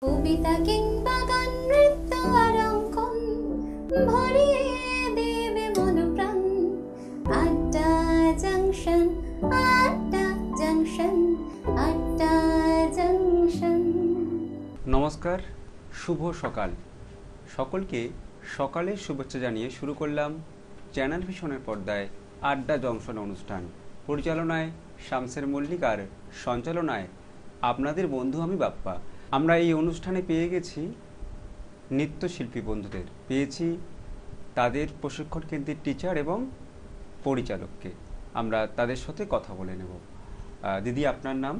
কবিতা কিংবা গান, নৃত্য আর অঙ্কন ভরিয়ে দেবে মন প্রাণ। আড্ডা জাংশন, আড্ডা জাংশন, আড্ডা জাংশন। নমস্কার, শুভ সকাল। সকলকে সকালের শুভেচ্ছা জানিয়ে শুরু করলাম চ্যানেল ভিশনের পর্দায় আড্ডা জংশন অনুষ্ঠান। পরিচালনায় শামসের মল্লিক আর সঞ্চালনায় আপনাদের বন্ধু আমি বাপ্পা। আমরা এই অনুষ্ঠানে পেয়ে গেছি নৃত্যশিল্পী বন্ধুদের, পেয়েছি তাদের প্রশিক্ষণ কেন্দ্রের টিচার এবং পরিচালককে। আমরা তাদের সাথে কথা বলে নেব। দিদি, আপনার নাম?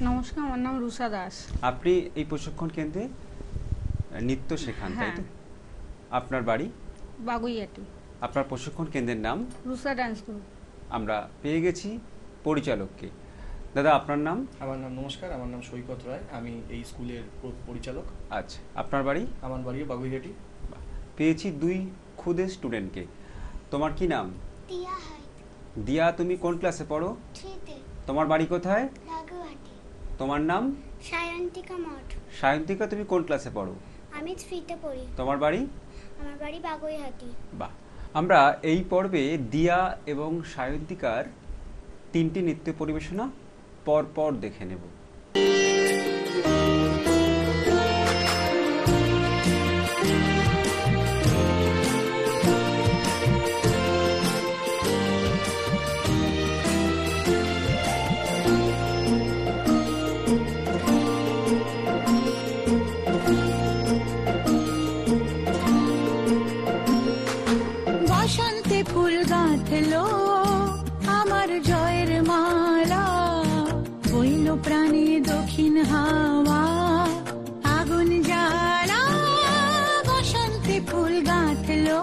নমস্কার, আমার নাম রুষা দাস। আপনি এই প্রশিক্ষণ কেন্দ্রে নৃত্য শেখান, তাই তো? আপনার বাড়ি? বাগুইয়াটি। আপনার প্রশিক্ষণ কেন্দ্রের নাম? Rusha dance group. আমরা পেয়ে গেছি পরিচালককে। দাদা, আপনার নাম? আমার নাম, নমস্কার, আমার নাম সৈকত রায়। আমি এই স্কুলের পরিচালক। আচ্ছা, আপনার বাড়ি? আমার বাড়ি বাগুইহাটি। পেয়েছি দুই খুদে স্টুডেন্টকে। তোমার কি নাম? দিয়া হাই। দিয়া, তুমি কোন ক্লাসে পড়ো? 3তে। তোমার বাড়ি কোথায়? বাগুইহাটি। তোমার নাম? সায়ন্তিকা মঠ। সায়ন্তিকা, তুমি কোন ক্লাসে পড়ো? আমি 3তে পড়ি। তোমার বাড়ি? আমার বাড়ি বাগুইহাটি। বাহ। আমরা এই পর্বে দিয়া এবং সায়ন্তিকার তিনটি নৃত্য পরিবেশনা পর পর দেখে নেব। বসন্তে ফুল গাঁথলো আমার জয়ের মালা, বইল প্রাণে দক্ষিণ হাওয়া আগুন জ্বালা। বসন্তে ফুল গাঁথলো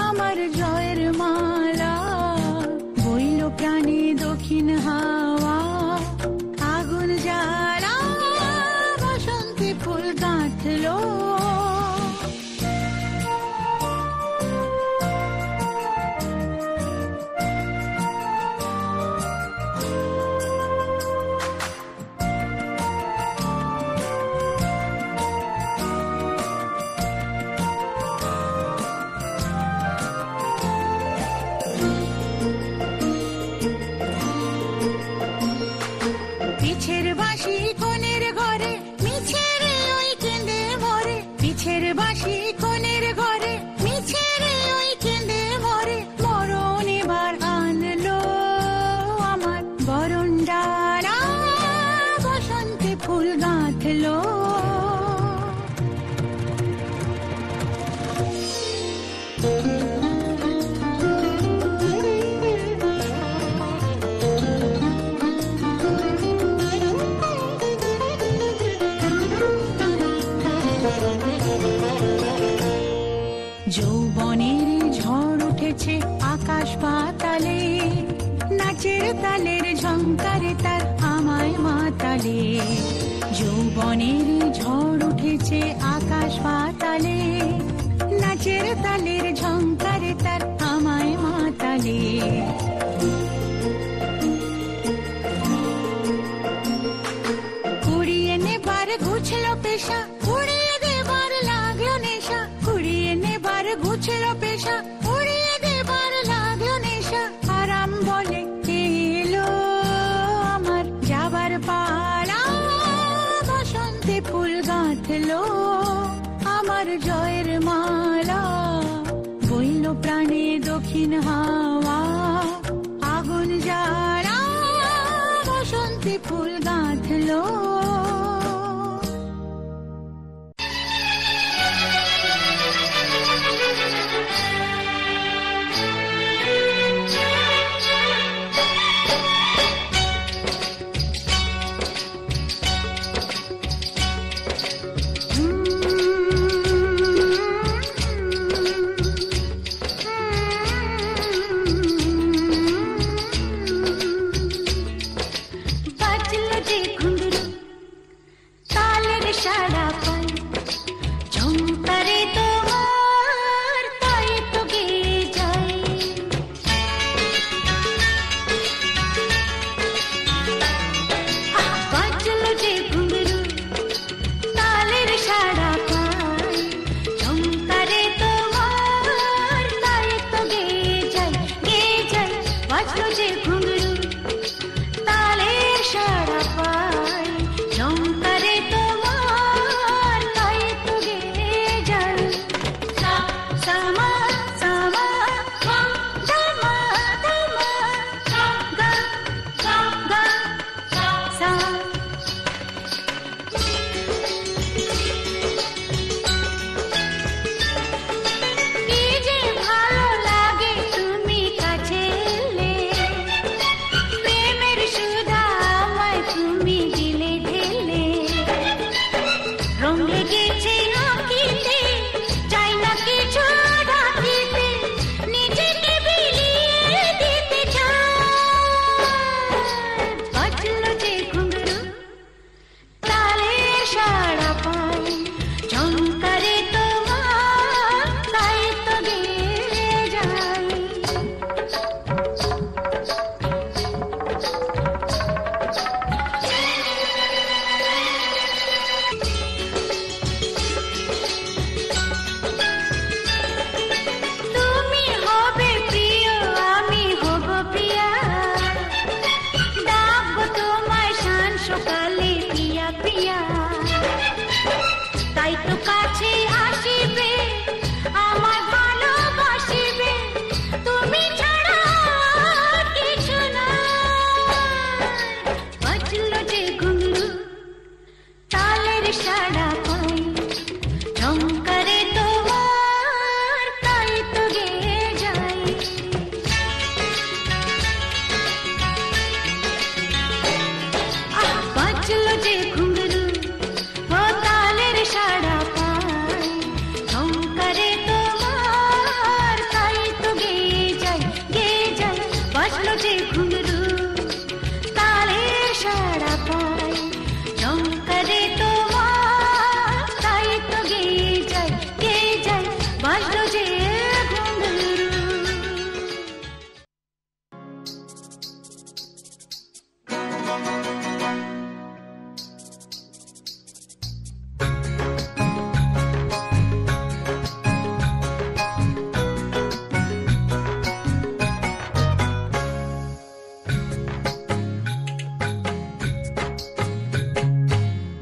আমার জয়ের মালা, বইল প্রাণে দক্ষিণ হাওয়া আগুন জ্বালা। বসন্তে ফুল গাঁথলো। পিছের বাঁশি কোণের ঘরে মিছের ওই কেঁদে মরে, পিছের বাঁশি কোণের ঘরে মিছের ওই কেঁদে মরে। মরণ এবার আনলো আমার বরণ ডালা, বসন্তে ফুল গাঁথলো। যৌবনের ঝড় উঠেছে আকাশ পাতালে, নাচের তালের ঝংকারে তার আমায় মাতালে। যৌবনের ঝড় উঠেছে আকাশ পাতালে, নাচের তালের ঝংকারে তার আমায় মাতালে। কুড়িয়ে নেবার ঘুছলো পেশা, উড়িয়ে দেবার লাগলো নেশা। কুড়িয়ে নেবার ঘুছলো পেশা, উড়িয়ে দেবার লাগলো নেশা। আরাম বলে এলো আমার যাবার পালা, বসন্তে ফুল গাঁথলো আমার জয়ের মালা, বইল প্রাণে দক্ষিণ হাওয়া আগুন জ্বালা। বসন্তে ফুল গাঁথলো। বাজলো যে ঘুঙরু তালের সাড়া পাই, ঝংকারে তোমার তাই তো গেয়ে যাই। বাজলো যে ঘুঙরু তো কাছে আসিবে আমার ভালোবাসিবে তুমি ছাড়া আর কিছু নাই বাজলো যে ঘুঙরু তালের সাড়া পাই ঝংকারে তোমার তাই তো গেয়ে যাই বাজলো যে ঘুঙরু ও তালের সাড়া পাই ঝংকারে তোমার তাই তো গেয়ে যাই বাজলো যে ঘুঙরু তালের সাড়া পাই ঝংকারে তোমার তাই তো গেয়ে যাই বাজলো যে ঘুঙরু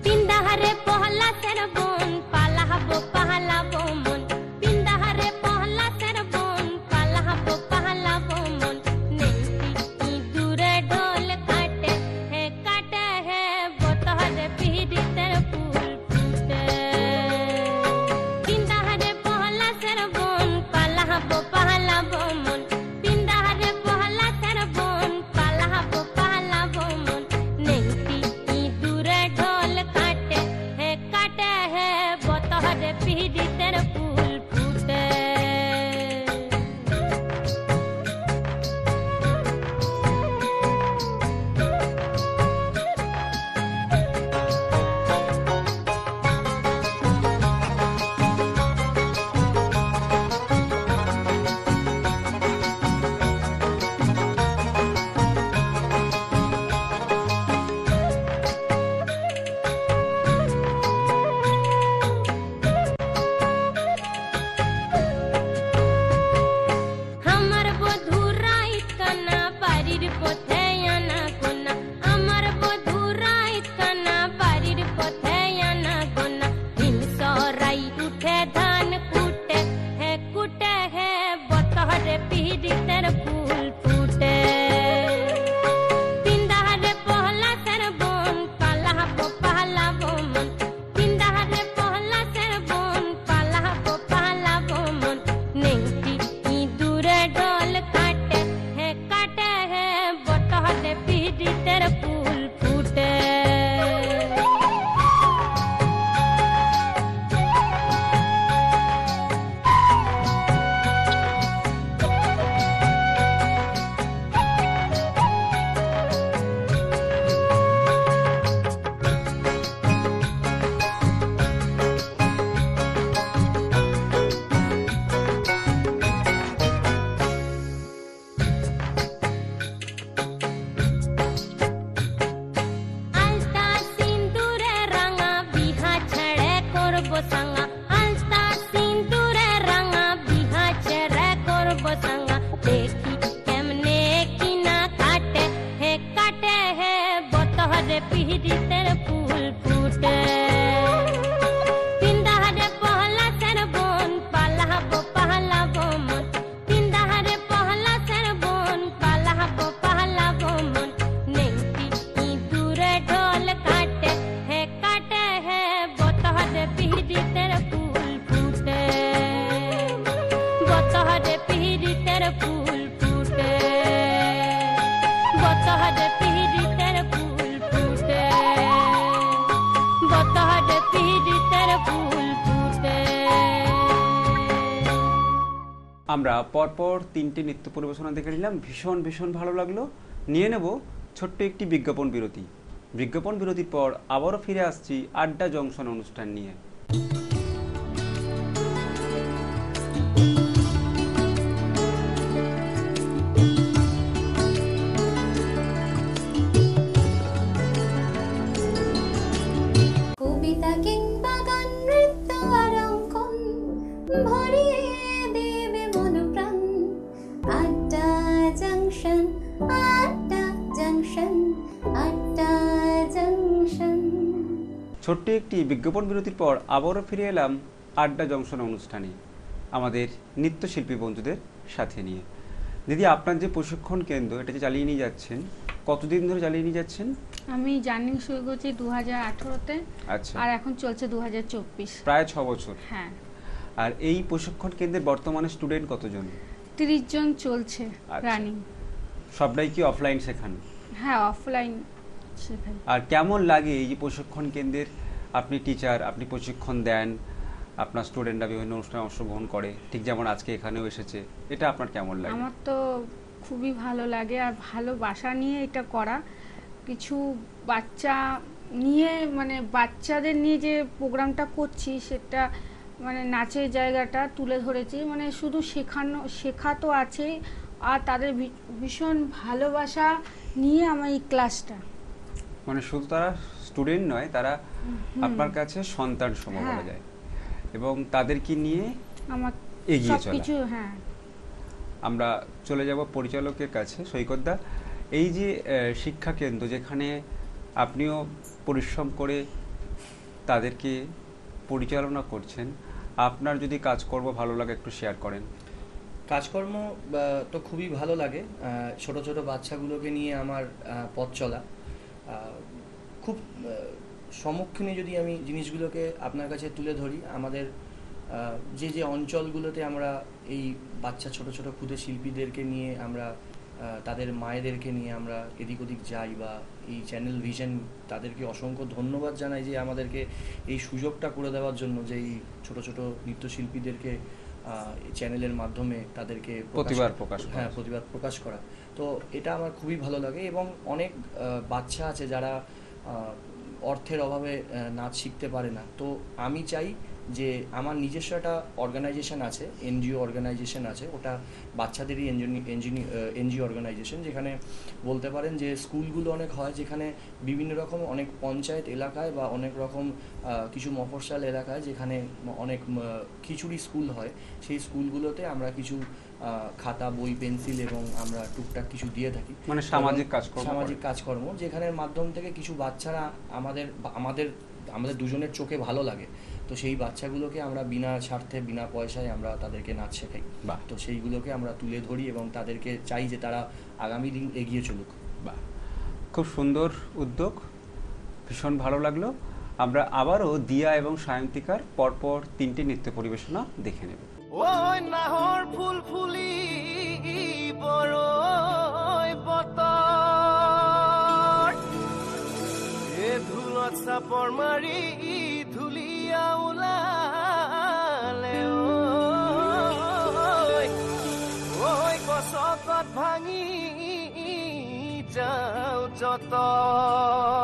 পিন্দাহারে পহলা সের বোন পালাহাবো পাহালাবো মন পিন্দাহারে পহলা সের বোন পালাহাবো পাহালাবো মন নেই দূরে ঢোল কাটে হে বতহরে পিড়িতের ফুল ফুটে পিন্দাহারে পহলা সের বোন পালাহাবো পাহালাবো মন পিন্দাহারে পহলা সের বোন পালাহাবো পাহালাবো মন নেই দূরে ঢোল কাটে হে বতহরে পিড়িতের ফুল ফুটে আমার বধুরা ইতনা বাড়ির পথে আনা গোনা আমার বধুরা ইতনা বাড়ির পথে আনা গোনা হিংসরাই উঠে ধান কুটে হে বতহরে পিড়িতের ফুল ফুটে পিন্দাহারে পহলা সের বোন পালাহাবো পাহালাবো মন পিন্দাহারে পহলা সের বোন পালাহাবো পাহালাবো মন নেংটি দূরে ঢোল কাটে হে বতহরে পিড়িতের ফুল ফুটে আলতা সিন্দুরে রাঙা বিহা ছেড়ে করবো সাঙ্গা আলতা সিন্দুরে রাঙা বিহা ছেড়ে করবো সাঙ্গা দেখি কেমনে কিনা কাটে হে বতহরে পিড়িতের ফুল ফুটে পিন্দাহারে পহলা সের বোন পালাহাবো পাহালাবো মন পিন্দাহারে পহলা সের বোন পালাহাবো পাহালাবো মন নেংটি দূরে ঢোল কাটে হে বতহরে পিড়িতের ফুল ফুটে বতহরে পিড়িতের ফুল ফুটে বতহরে পিড়িতের ফুল ফুটে বতহরে পিড়িতের ফুল ফুটে আমরা পরপর 3টে নৃত্য পরিবেশনা দেখে নিলাম ভীষণ ভালো লাগলো নিয়ে নেব ছোট্ট একটি বিজ্ঞাপন বিরতি বিজ্ঞাপন বিরতির পর আবারও ফিরে আসছি আড্ডা জংশন অনুষ্ঠান নিয়ে কবিতা কিংবা গান নৃত্য আর অঙ্কন ভরিয়ে দেবে মন প্রাণ আড্ডা জংশন ছোট্ট একটি বিজ্ঞাপন বিরতির পর আবারও ফিরে এলাম আড্ডা জংশন অনুষ্ঠানে আমাদের নৃত্যশিল্পী বন্ধুদের সাথে নিয়ে। দিদি, আপনার যে প্রশিক্ষণ কেন্দ্র এটা যে চালিয়ে নিয়ে যাচ্ছেন, কতদিন ধরে চালিয়ে নিয়ে যাচ্ছেন? আমি জার্নি শুরু করছি 2018-তে, আচ্ছা, আর এখন চলছে 2024। প্রায় 6 বছর। হ্যাঁ। আর এই প্রশিক্ষণ কেন্দ্রের বর্তমানে স্টুডেন্ট কতজন? 30 জন চলছে আচ্ছা। রানিং। সবটাই কি অফলাইন শেখান? হ্যাঁ, অফলাইন শেখাই। আর কেমন লাগে এই যে প্রশিক্ষণ কেন্দ্রের আপনি টিচার, আপনি প্রশিক্ষণ দেন, আপনার স্টুডেন্টরা বিভিন্ন অনুষ্ঠানে অংশগ্রহণ করে, ঠিক যেমন আজকে এখানেও এসেছে, এটা আপনার কেমন লাগে? আমার তো খুবই ভালো লাগে, আর ভালোবাসা নিয়ে এটা করা। কিছু বাচ্চা নিয়ে, মানে বাচ্চাদের নিয়ে যে প্রোগ্রামটা করছি সেটা মানে নাচের জায়গাটা তুলে ধরেছি। মানে শুধু শেখা তো আছেই, আর তাদের ভীষণ ভালোবাসা নিয়ে আমার এই ক্লাসটা। মানে শুধু তারা স্টুডেন্ট নয়, তারা আপনার কাছে সন্তান সম বলা যায়, এবং তাদেরকে নিয়ে আমার এগিয়ে চলা। সবকিছু। হ্যাঁ, আমরা চলে যাব পরিচালকের কাছে। সৈকতদা, এই যে শিক্ষা কেন্দ্র যেখানে আপনিও পরিশ্রম করে তাদেরকে পরিচালনা করছেন, আপনার যদি কাজকর্ম ভালো লাগে একটু শেয়ার করেন। কাজকর্ম তো খুবই ভালো লাগে। ছোট ছোট বাচ্চাগুলোকে নিয়ে আমার পথ চলা খুব সম্মুখীনে যদি আমি জিনিসগুলোকে আপনার কাছে তুলে ধরি, আমাদের যে যে অঞ্চলগুলোতে আমরা এই বাচ্চা ছোট ছোট ক্ষুদে শিল্পীদেরকে নিয়ে আমরা তাদের মায়েদেরকে নিয়ে আমরা এদিক ওদিক যাই, বা এই চ্যানেল ভিশন তাদেরকে অসংখ্য ধন্যবাদ জানাই যে আমাদেরকে এই সুযোগটা করে দেওয়ার জন্য, যে এই ছোট ছোট নৃত্যশিল্পীদেরকে চ্যানেলের মাধ্যমে তাদেরকে প্রতিবাদ প্রকাশ করা। তো এটা আমার খুবই ভালো লাগে। এবং অনেক বাচ্চা আছে যারা অর্থের অভাবে নাচ শিখতে পারে না। তো আমি চাই যে আমার নিজস্ব একটা অর্গানাইজেশন আছে, এনজিও অর্গানাইজেশন আছে, ওটা বাচ্চাদেরই এনজিও অর্গানাইজেশন, যেখানে বলতে পারেন যে স্কুলগুলো অনেক হয়, যেখানে বিভিন্ন রকম অনেক পঞ্চায়েত এলাকায় বা অনেক রকম কিছু মফস্বল এলাকায় যেখানে অনেক খিচুড়ি স্কুল হয়, সেই স্কুলগুলোতে আমরা কিছু খাতা, বই, পেন্সিল এবং আমরা টুকটাক কিছু দিয়ে থাকি, মানে সামাজিক কাজকর্ম, যেখানের মাধ্যম থেকে কিছু বাচ্চারা আমাদের দুজনের চোখে ভালো লাগে। তো সেই বাচ্চাগুলোকে আমরা বিনা স্বার্থে, বিনা পয়সায় আমরা তাদেরকে নাচ শেখাই। তো সেইগুলোকে আমরা তুলে ধরি এবং তাদেরকে চাই যে তারা আগামী দিন এগিয়ে চলুক। বাহ, খুব সুন্দর উদ্যোগ, ভীষণ ভালো লাগলো। আমরা আবারও দিয়া এবং সায়ন্তিকার পরপর 3টে নৃত্য পরিবেশনা দেখে নেব। ওই নাহর ফুল ফুলি বড়ই বতর, এ ধুলত চাপৰ মাৰি ধুলিয়া ওলালে, ওই গছকত ভাঙি যাও যতৰ।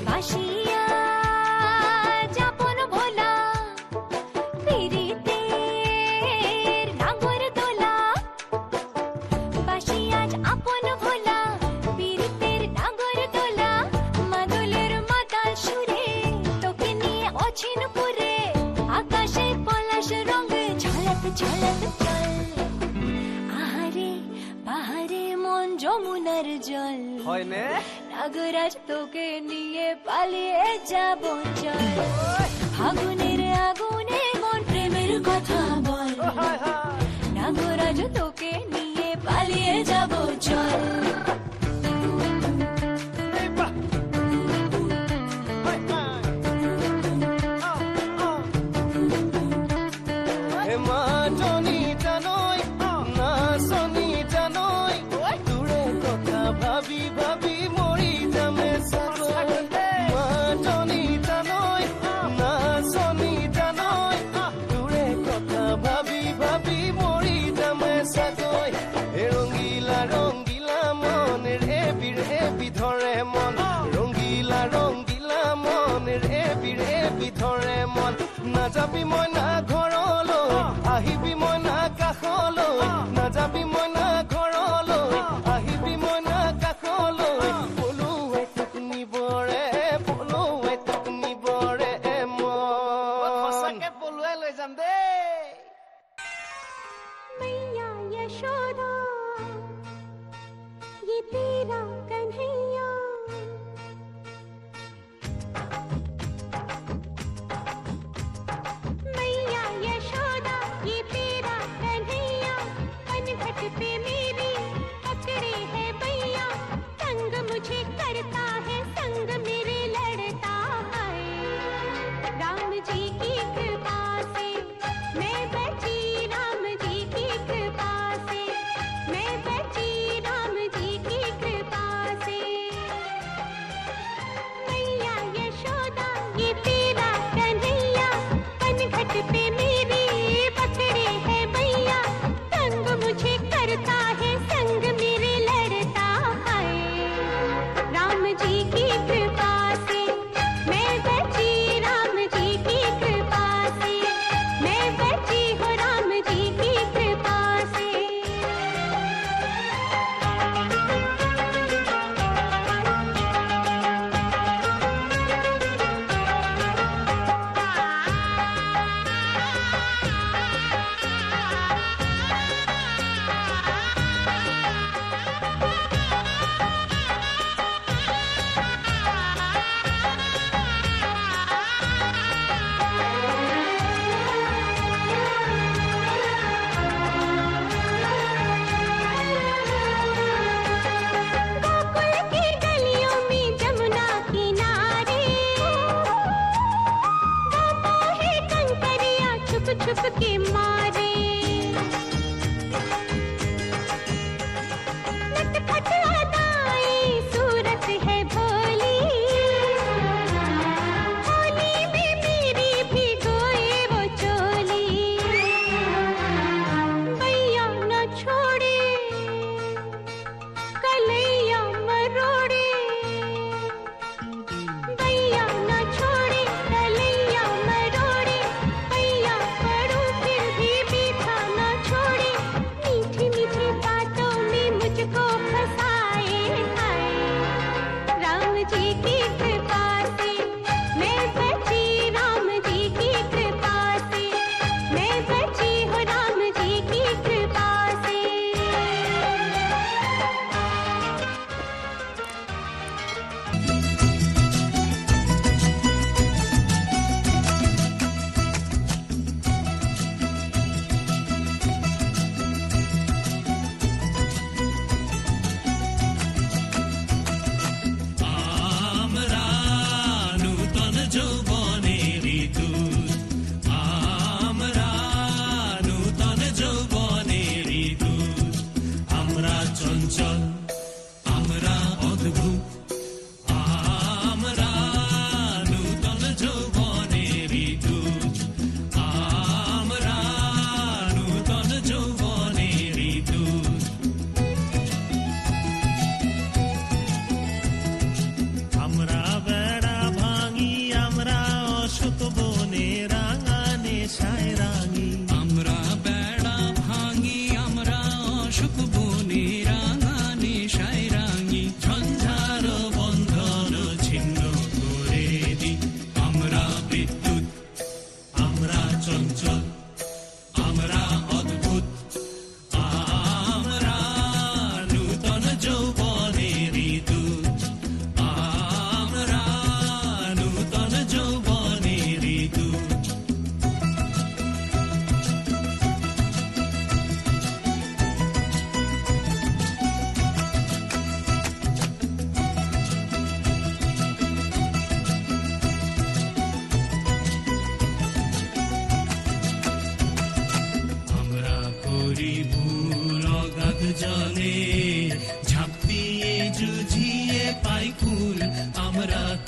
বাঁশি জল হয়নে নাগরাজ তোকে নিয়ে পালিয়ে যাব চল ফাগুনের আগুনে মন প্রেমের কথা বল হায় হায় নাগরাজ তোকে নিয়ে পালিয়ে যাব চল এই বাহ হায় হায় হে মাজনী জানৈ নাচনী জানৈ তোৰে কথা ভাবি ভাবি মৰি যামে চাগৈ মাজনী জানৈ নাচনী জানৈ তোৰে কথা ভাবি ভাবি মৰি যামে চাগৈ হে ৰঙিলা ৰঙিলা মন ৰেবি ৰেবি ধৰে মন ৰঙিলা ৰঙিলা মন ৰেবি ৰেবি ধৰে মন নাযাবি মই না ঘৰলৈ আহিবি মই না কাষলৈ নাযাবি মই না ঘৰলৈ আহিবি মই না কাষলৈ পলুৱাই তোক নিবৰে পলুৱাই তোক নিবৰে মন সঁচাকে পলুৱাই লৈ যাম দেই मैया यशोदा ये तेरा कन्हैया मैया यशोदा ये तेरा कन्हैया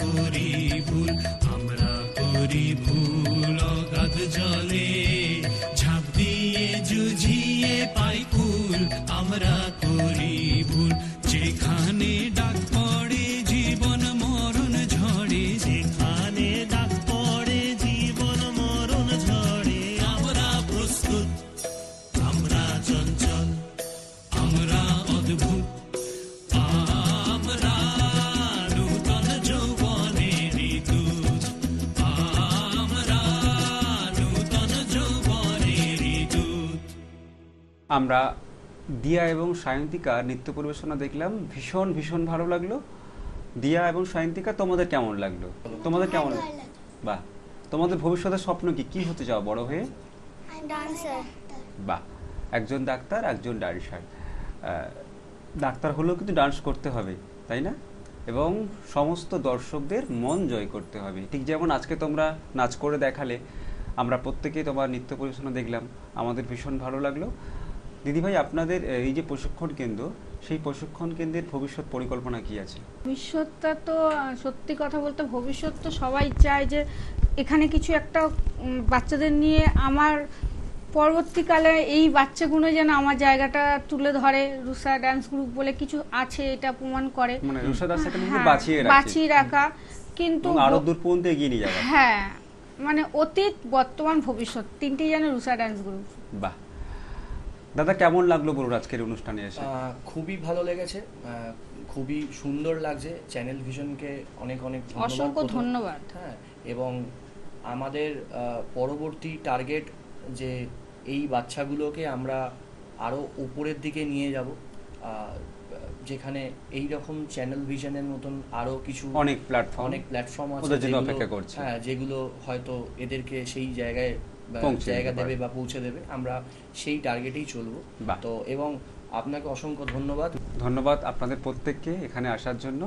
করি ভুল, আমরা করি ভুল অগাধ জলে, ঝাঁপ দিয়ে জুঝিয়ে পাই ফুল, আমরা করি ভুল। যেখানে ডাক পড়ে জীবন মরণ ঝড়ে, যেখানে ডাক পড়ে জীবন মরণ ঝড়ে, আমরা প্রস্তুত, আমরা চঞ্চল, আমরা অদ্ভুত, আমরা নূতন যৌবনেরই দূত, আমরা নূতন যৌবনেরই দূত। আমরা দিয়া এবং সায়ন্তিকা নৃত্য পরিবেশনা দেখলাম, ভীষণ ভীষণ ভালো লাগলো। দিয়া এবং সায়ন্তিকা, তোমাদের কেমন লাগলো? তোমাদের কেমন? বাহ, তোমাদের ভবিষ্যতের স্বপ্ন কি? কি হতে চাও বড় হয়ে? ডান্সার। বাহ, একজন ডাক্তার, একজন ডান্সার। ডাক্তার হলেও কিন্তু ডান্স করতে হবে, তাই না? এবং সমস্ত দর্শকদের মন জয় করতে হবে। ঠিক যেমন আজকে তোমরা নাচ করে দেখালে, আমরা প্রত্যেকেই তোমার নৃত্য পরিবেশনা দেখলাম, আমাদের ভীষণ ভালো লাগলো। দিদিভাই, আপনাদের এই যে প্রশিক্ষণ কেন্দ্র, সেই প্রশিক্ষণ কেন্দ্রের ভবিষ্যৎ পরিকল্পনা কি আছে? ভবিষ্যৎটা তো সত্যি কথা বলতে ভবিষ্যৎ তো সবাই চায় যে এখানে কিছু একটা বাচ্চাদের নিয়ে আমার পরবর্তীকালে এই বাচ্চাগুলো যেন আমার জায়গাটা তুলে ধরে। রুষা ডান্স গ্রুপ বলে কিছু আছে, এটা প্রমাণ করে। মানে রুষা ডান্স একাডেমিকে হ্যাঁ, বাঁচিয়ে রাখা, কিন্তু এবং আরো দূর পর্যন্ত এগিয়ে নিয়ে যাওয়া। হ্যাঁ, মানে অতীত, বর্তমান, ভবিষ্যৎ তিনটেই যেন রুষা ডান্স গ্রুপ। বাহ, দাদা কেমন লাগলো বলুন আজকের অনুষ্ঠানে এসে? খুবই ভালো লেগেছে, খুবই সুন্দর লাগছে। চ্যানেল ভিশনকে অনেক অনেক অসংখ্য ধন্যবাদ। হ্যাঁ, এবং আমাদের পরবর্তী টার্গেট যে এই বাচ্চাগুলোকে আমরা আরো উপরের দিকে নিয়ে যাব, যেখানে এই রকম চ্যানেল ভিশনের মতন আরো কিছু অনেক প্ল্যাটফর্ম আছে ওদের জন্য অপেক্ষা করছে। হ্যাঁ, যেগুলো হয়তো এদেরকে সেই জায়গায় জায়গা দেবে বা পৌঁছে দেবে। আমরা সেই টার্গেটেই চলবো। তো এবং আপনাকে অসংখ্য ধন্যবাদ। ধন্যবাদ আপনাদের প্রত্যেককে এখানে আসার জন্য।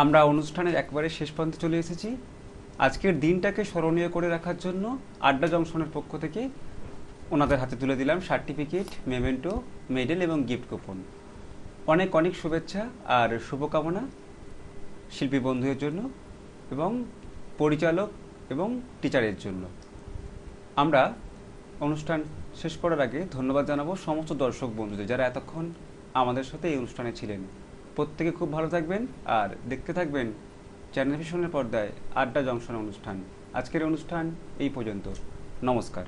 আমরা অনুষ্ঠানের একবারে শেষ প্রান্তে চলে এসেছি। আজকের দিনটাকে স্মরণীয় করে রাখার জন্য আড্ডা জংশনের পক্ষ থেকে ওনাদের হাতে তুলে দিলাম সার্টিফিকেট, মেমেন্টো, মেডেল এবং গিফট কুপন। অনেক অনেক শুভেচ্ছা আর শুভকামনা শিল্পী বন্ধুদের জন্য এবং পরিচালক এবং টিচারের জন্য। আমরা অনুষ্ঠান শেষ করার আগে ধন্যবাদ জানাবো সমস্ত দর্শক বন্ধুদের যারা এতক্ষণ আমাদের সাথে এই অনুষ্ঠানে ছিলেন। প্রত্যেকে খুব ভালো থাকবেন আর দেখতে থাকবেন চ্যানেল ভিশনের পর্দায় আড্ডা জংশন অনুষ্ঠান। আজকের অনুষ্ঠান এই পর্যন্ত। নমস্কার।